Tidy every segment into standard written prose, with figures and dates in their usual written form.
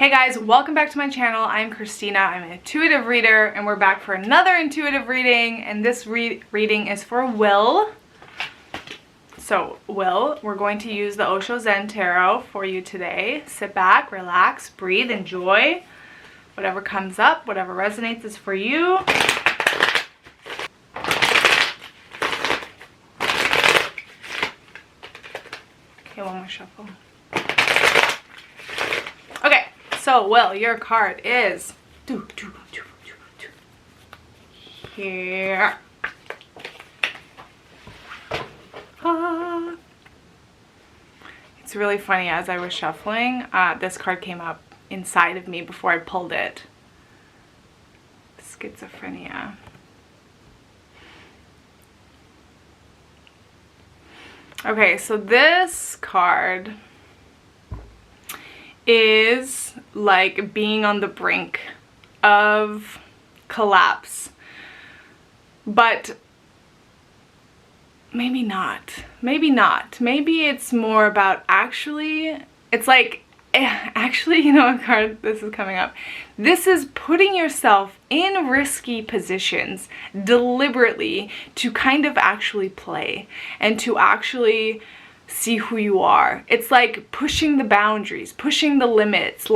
Hey guys, welcome back to my channel. I'm Christina. I'm an intuitive reader and we're back for another intuitive reading, and this reading is for Will. So Will, we're going to use the Osho Zen Tarot for you today. Sit back, relax, breathe, enjoy. Whatever comes up, whatever resonates is for you. Okay, one more shuffle. Okay, so Will, your card is here. It's really funny, as I was shuffling, this card came up inside of me before I pulled it. Schizophrenia. Okay, so this card is like being on the brink of collapse, but maybe not. Maybe it's more about actually, it's like, actually, you know what card this is coming up? This is putting yourself in risky positions deliberately to kind of actually play and to actually see who you are. It's like pushing the boundaries, pushing the limits,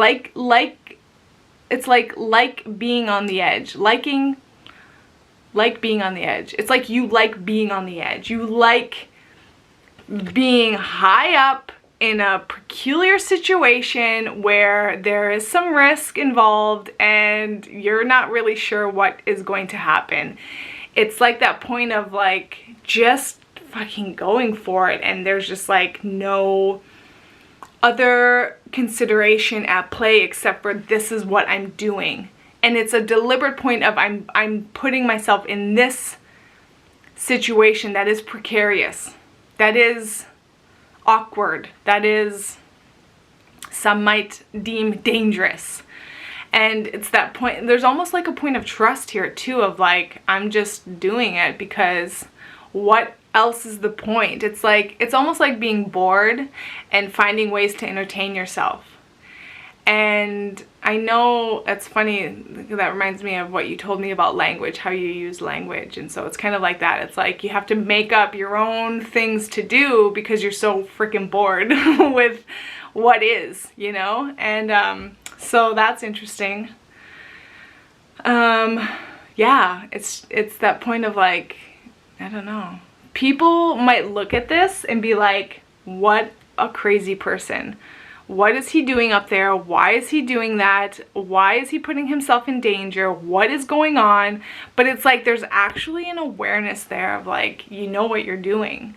it's like being on the edge, like being on the edge. It's like you like being on the edge. You like being high up in a peculiar situation where there is some risk involved and you're not really sure what is going to happen. It's like that point of like just fucking going for it, and there's just like no other consideration at play except for this is what I'm doing. And it's a deliberate point of I'm putting myself in this situation that is precarious, that is awkward, that is, some might deem, dangerous. And it's that point, there's almost like a point of trust here too, of like, I'm just doing it because what else is the point? It's like, it's almost like being bored and finding ways to entertain yourself. And I know it's funny, that reminds me of what you told me about language, how you use language. And so it's kind of like that. It's like you have to make up your own things to do because you're so freaking bored with what is, you know? And so that's interesting. Yeah, it's that point of like, I don't know. People might look at this and be like, what a crazy person. What is he doing up there? Why is he doing that? Why is he putting himself in danger? What is going on? But it's like there's actually an awareness there of like, you know what you're doing.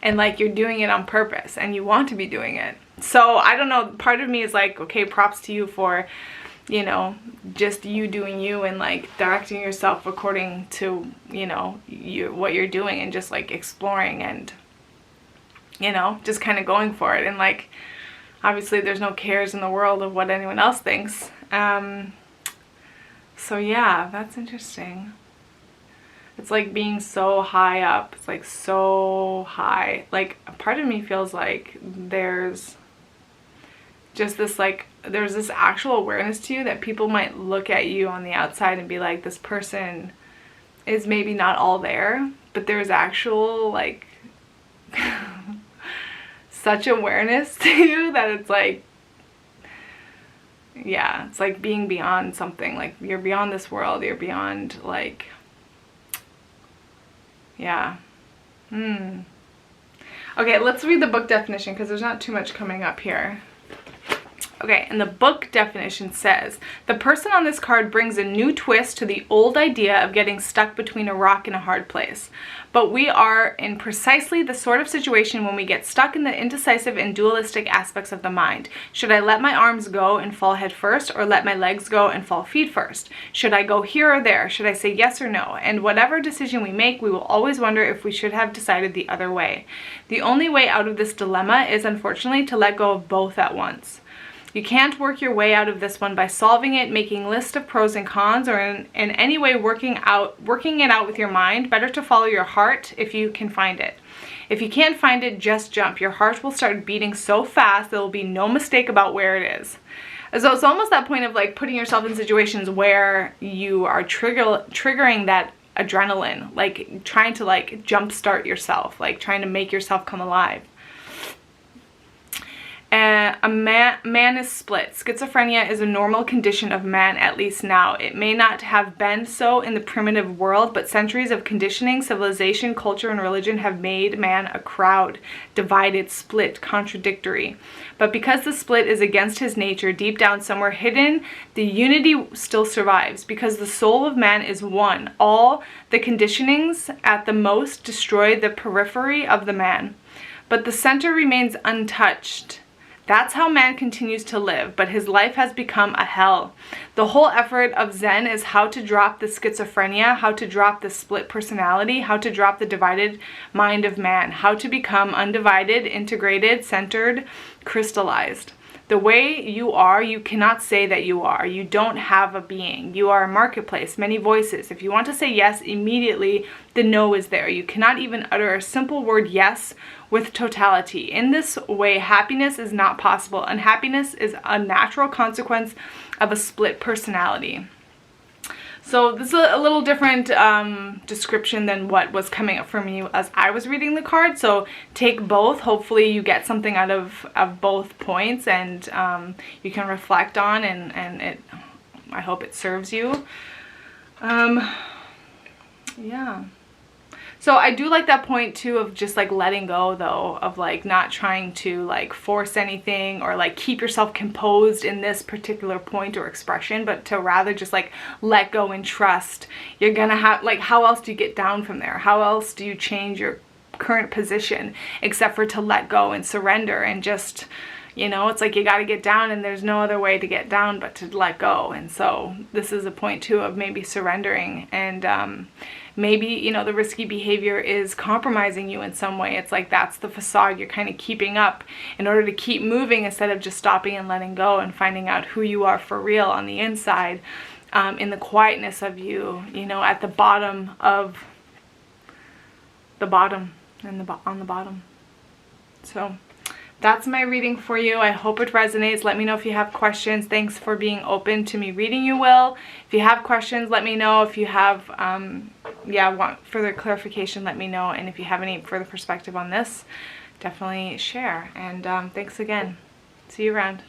And like you're doing it on purpose and you want to be doing it. So I don't know, part of me is like, okay, props to you for, you know, just you doing you and like directing yourself according to, you know, what you're doing and just like exploring and, you know, just kind of going for it. And like, obviously there's no cares in the world of what anyone else thinks. So yeah, that's interesting. It's like being so high up. It's like so high. Like a part of me feels like there's just this like, there's this actual awareness to you that people might look at you on the outside and be like, this person is maybe not all there, but there's actual like such awareness to you that it's like, yeah, it's like being beyond something. Like you're beyond this world, you're beyond like, yeah. Okay, let's read the book definition because there's not too much coming up here. Okay, and the book definition says, the person on this card brings a new twist to the old idea of getting stuck between a rock and a hard place. But we are in precisely the sort of situation when we get stuck in the indecisive and dualistic aspects of the mind. Should I let my arms go and fall head first, or let my legs go and fall feet first? Should I go here or there? Should I say yes or no? And whatever decision we make, we will always wonder if we should have decided the other way. The only way out of this dilemma is, unfortunately, to let go of both at once. You can't work your way out of this one by solving it, making a list of pros and cons, or in any way working it out with your mind. Better to follow your heart if you can find it. If you can't find it, just jump. Your heart will start beating so fast there will be no mistake about where it is. So it's almost that point of like putting yourself in situations where you are triggering that adrenaline, like trying to like jumpstart yourself, like trying to make yourself come alive. A man is split. Schizophrenia is a normal condition of man, at least now. It may not have been so in the primitive world, but centuries of conditioning, civilization, culture, and religion have made man a crowd, divided, split, contradictory. But because the split is against his nature, deep down somewhere hidden, the unity still survives. Because the soul of man is one. All the conditionings at the most destroy the periphery of the man, but the center remains untouched. That's how man continues to live, but his life has become a hell. The whole effort of Zen is how to drop the schizophrenia, how to drop the split personality, how to drop the divided mind of man, how to become undivided, integrated, centered, crystallized. The way you are, you cannot say that you are. You don't have a being. You are a marketplace, many voices. If you want to say yes, immediately the no is there. You cannot even utter a simple word yes with totality. In this way, happiness is not possible. Unhappiness is a natural consequence of a split personality. So this is a little different description than what was coming up for me as I was reading the card. So take both. Hopefully you get something out of both points, and you can reflect on, and I hope it serves you. Yeah. So I do like that point too of just like letting go though, of like not trying to like force anything or like keep yourself composed in this particular point or expression, but to rather just like let go and trust. You're gonna have, like, how else do you get down from there? How else do you change your current position except for to let go and surrender and just, you know, it's like you got to get down and there's no other way to get down but to let go. And so this is a point too of maybe surrendering, and maybe, you know, the risky behavior is compromising you in some way. It's like that's the facade you're kind of keeping up in order to keep moving instead of just stopping and letting go and finding out who you are for real on the inside, in the quietness of you, you know, at the bottom of the bottom, and on the bottom. So that's my reading for you. I hope it resonates. Let me know if you have questions. Thanks for being open to me reading you, Will. If you have questions, let me know. If you have, want further clarification, let me know. And if you have any further perspective on this, definitely share. And thanks again. See you around.